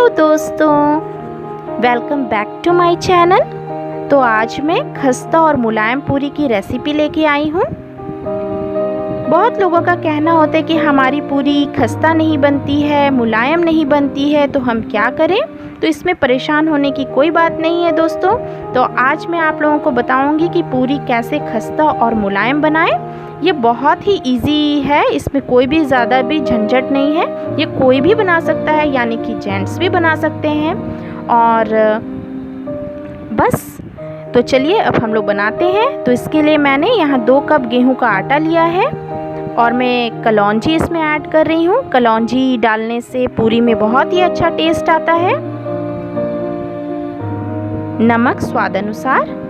Hello दोस्तों, welcome back to my channel. तो आज मैं खस्ता और मुलायम पूरी की रेसिपी लेके आई हूँ। बहुत लोगों का कहना होता है कि हमारी पूरी खस्ता नहीं बनती है, मुलायम नहीं बनती है, तो हम क्या करें। तो इसमें परेशान होने की कोई बात नहीं है दोस्तों। तो आज मैं आप लोगों को बताऊंगी कि पूरी कैसे खस्ता और मुलायम बनाएं। ये बहुत ही इजी है, इसमें कोई भी ज़्यादा भी झंझट नहीं है। ये कोई भी बना सकता है, यानी कि जेंट्स भी बना सकते हैं। और बस तो चलिए अब हम लोग बनाते हैं। तो इसके लिए मैंने यहाँ 2 कप गेहूं का आटा लिया है और मैं कलौंजी इसमें ऐड कर रही हूँ। कलौंजी डालने से पूरी में बहुत ही अच्छा टेस्ट आता है। नमक स्वाद अनुसार।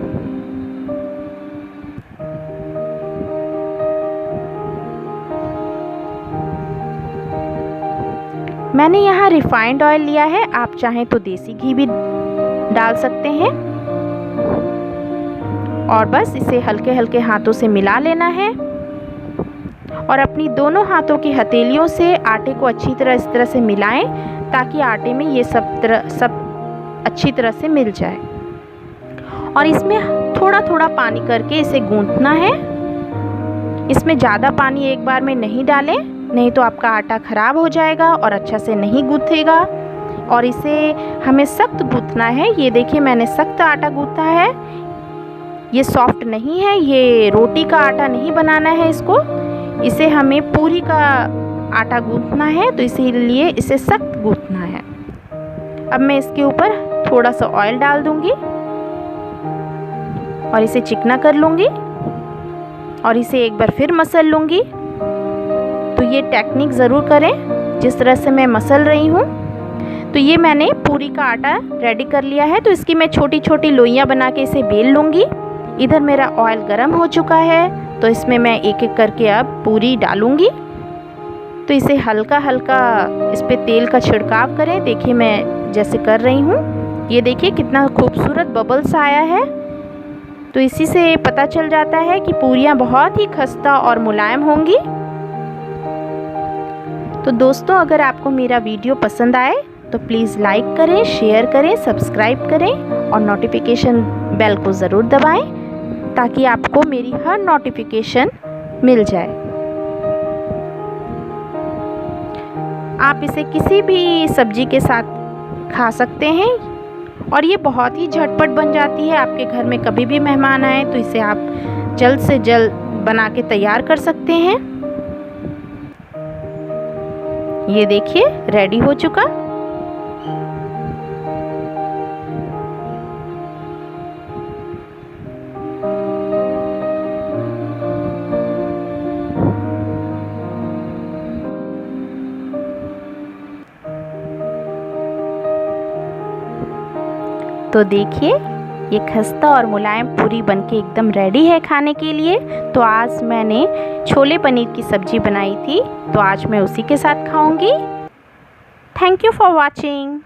मैंने यहाँ रिफाइंड ऑयल लिया है, आप चाहें तो देसी घी भी डाल सकते हैं। और बस इसे हल्के हल्के हाथों से मिला लेना है और अपनी दोनों हाथों की हथेलियों से आटे को अच्छी तरह इस तरह से मिलाएं ताकि आटे में ये सब अच्छी तरह से मिल जाए। और इसमें थोड़ा थोड़ा पानी करके इसे गूंथना है। इसमें ज़्यादा पानी एक बार में नहीं डालें, नहीं तो आपका आटा ख़राब हो जाएगा और अच्छा से नहीं गूँथेगा। और इसे हमें सख्त गूँथना है। ये देखिए मैंने सख्त आटा गूँथा है, ये सॉफ्ट नहीं है। ये रोटी का आटा नहीं बनाना है इसको, इसे हमें पूरी का आटा गूँथना है, तो इसीलिए इसे सख्त गूँथना है। अब मैं इसके ऊपर थोड़ा सा ऑयल डाल दूँगी और इसे चिकना कर लूँगी और इसे एक बार फिर मसल लूँगी। तो ये टेक्निक ज़रूर करें जिस तरह से मैं मसल रही हूँ। तो ये मैंने पूरी का आटा रेडी कर लिया है। तो इसकी मैं छोटी छोटी लोइयाँ बना के इसे बेल लूँगी। इधर मेरा ऑयल गरम हो चुका है, तो इसमें मैं एक एक करके अब पूरी डालूँगी। तो इसे हल्का हल्का इस पर तेल का छिड़काव करें। देखिए मैं जैसे कर रही हूँ, ये देखिए कितना खूबसूरत बबल्स आया है। तो इसी से पता चल जाता है कि पूरियाँ बहुत ही खस्ता और मुलायम होंगी। तो दोस्तों, अगर आपको मेरा वीडियो पसंद आए तो प्लीज़ लाइक करें, शेयर करें, सब्सक्राइब करें और नोटिफिकेशन बेल को ज़रूर दबाएं ताकि आपको मेरी हर नोटिफिकेशन मिल जाए। आप इसे किसी भी सब्जी के साथ खा सकते हैं और ये बहुत ही झटपट बन जाती है। आपके घर में कभी भी मेहमान आए तो इसे आप जल्द से जल्द बना के तैयार कर सकते हैं। ये देखिए रेडी हो चुका। तो देखिए ये खस्ता और मुलायम पूरी बनके एकदम रेडी है खाने के लिए। तो आज मैंने छोले पनीर की सब्ज़ी बनाई थी, तो आज मैं उसी के साथ खाऊंगी। Thank you for watching.